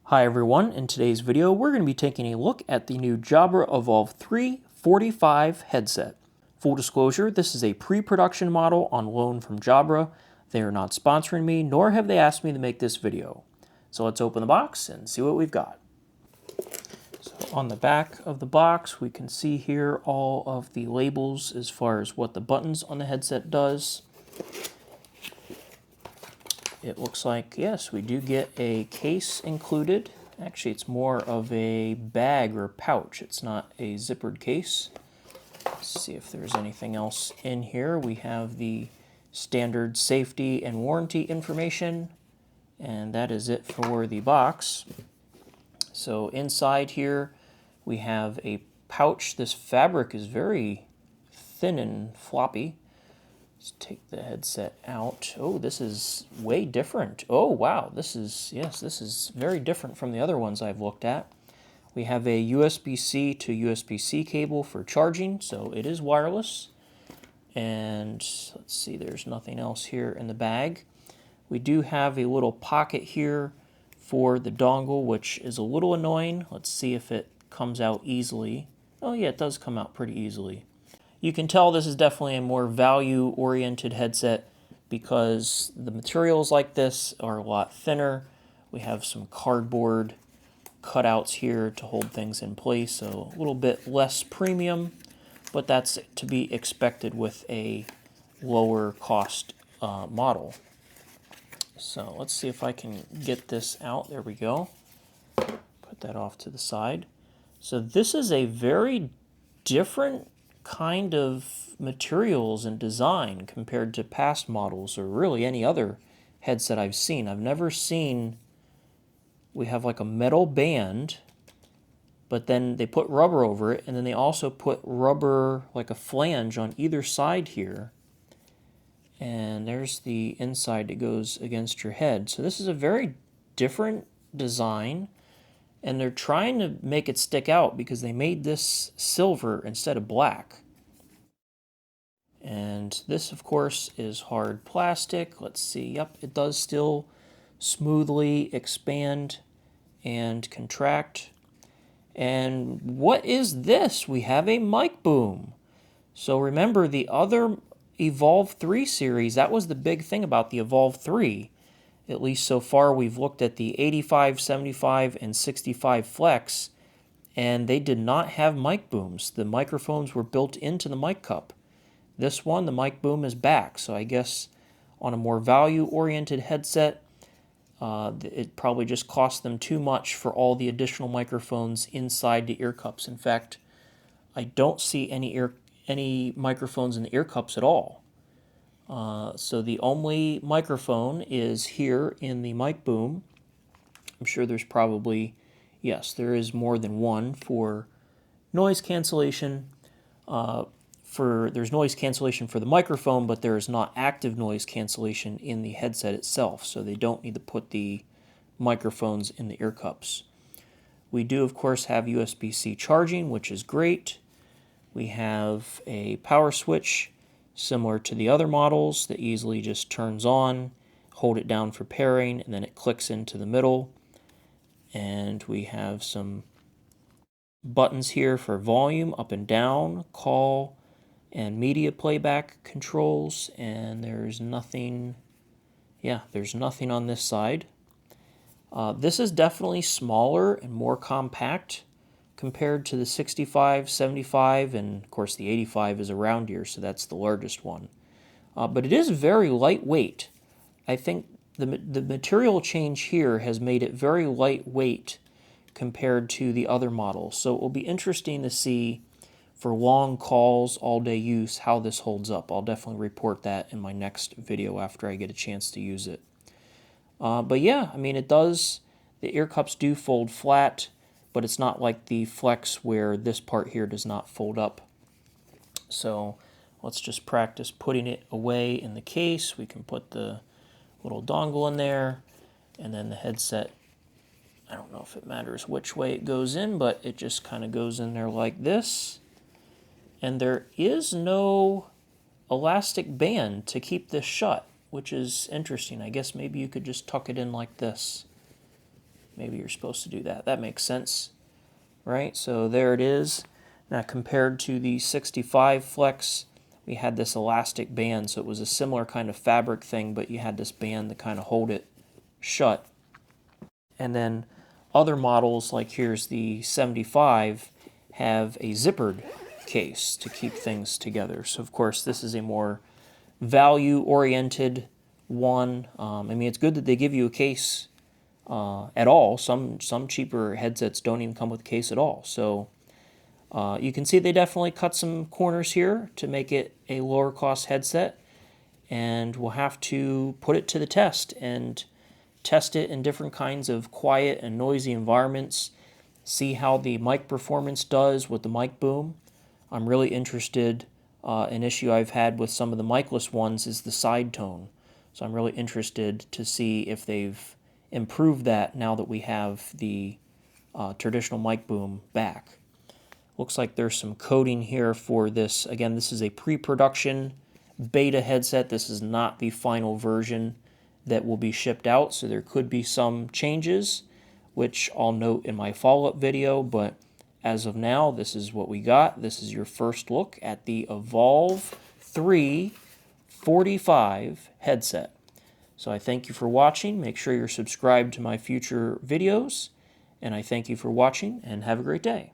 Hi everyone, in today's video we're going to be taking a look at the new Jabra Evolve3 45 headset. Full disclosure, this is a pre-production model on loan from Jabra. They are not sponsoring me, nor have they asked me to make this video. So let's open the box and see what we've got. So on the back of the box we can see here all of the labels as far as what the buttons on the headset does. It looks like, yes, we do get a case included. Actually, it's more of a bag or pouch. It's not a zippered case. Let's see if there's anything else in here. We have the standard safety and warranty information, and that is it for the box. So inside here, we have a pouch. This fabric is very thin and floppy. Let's take the headset out. Oh, this is way different. Oh, wow. This is very different from the other ones I've looked at. We have a USB-C to USB-C cable for charging, so it is wireless. And let's see, there's nothing else here in the bag. We do have a little pocket here for the dongle, which is a little annoying. Let's see if it comes out easily. Oh yeah, it does come out pretty easily. You can tell this is definitely a more value-oriented headset because the materials like this are a lot thinner. We have some cardboard cutouts here to hold things in place, so a little bit less premium, but that's to be expected with a lower cost model. So let's see if I can get this out. There we go. Put that off to the side. So this is a very different kind of materials and design compared to past models or really any other headset I've seen. I've never seen, we have like a metal band, but then they put rubber over it, and then they also put rubber, like a flange on either side here. And there's the inside that goes against your head. So this is a very different design, and they're trying to make it stick out because they made this silver instead of black. And this, of course, is hard plastic. Let's see. Yep, it does still smoothly expand and contract. And what is this? We have a mic boom. So remember the other Evolve 3 series, that was the big thing about the Evolve 3. At least so far we've looked at the 85, 75, and 65 Flex, and they did not have mic booms. The microphones were built into the mic cup. This one, the mic boom is back, so I guess on a more value-oriented headset, it probably just cost them too much for all the additional microphones inside the ear cups. In fact, I don't see any microphones in the ear cups at all. So the only microphone is here in the mic boom. I'm sure there's probably, yes, there is more than one for noise cancellation. There's noise cancellation for the microphone, but there is not active noise cancellation in the headset itself, so they don't need to put the microphones in the ear cups. We do, of course, have USB-C charging, which is great. We have a power switch similar to the other models that easily just turns on, hold it down for pairing, and then it clicks into the middle. And we have some buttons here for volume, up and down, call, and media playback controls, and there's nothing, there's nothing on this side. This is definitely smaller and more compact compared to the 65, 75, and of course the 85 is around here, so that's the largest one. But it is very lightweight. I think the material change here has made it very lightweight compared to the other models, so it will be interesting to see for long calls, all-day use, how this holds up. I'll definitely report that in my next video after I get a chance to use it. But yeah, I mean, the ear cups do fold flat, but it's not like the Flex where this part here does not fold up. So let's just practice putting it away in the case. We can put the little dongle in there, and then the headset, I don't know if it matters which way it goes in, but it just kind of goes in there like this. And there is no elastic band to keep this shut, which is interesting. I guess maybe you could just tuck it in like this. maybe you're supposed to do that. That makes sense, right? So there it is. Now compared to the 65 Flex, we had this elastic band, so it was a similar kind of fabric thing, but you had this band to kind of hold it shut. And then other models, like here's the 75, have a zippered case to keep things together. So of course this is a more value-oriented one. I mean, it's good that they give you a case at all. Some cheaper headsets don't even come with a case at all. So you can see they definitely cut some corners here to make it a lower cost headset, and we'll have to put it to the test and test it in different kinds of quiet and noisy environments, see how the mic performance does with the mic boom. I'm really interested. An issue I've had with some of the micless ones is the side tone. So I'm really interested to see if they've improved that now that we have the traditional mic boom back. Looks like there's some coding here for this. Again, this is a pre-production beta headset. This is not the final version that will be shipped out, so there could be some changes, which I'll note in my follow-up video, but as of now, this is what we got. This is your first look at the Evolve3 45 headset. So I thank you for watching. Make sure you're subscribed to my future videos, and I thank you for watching, and have a great day.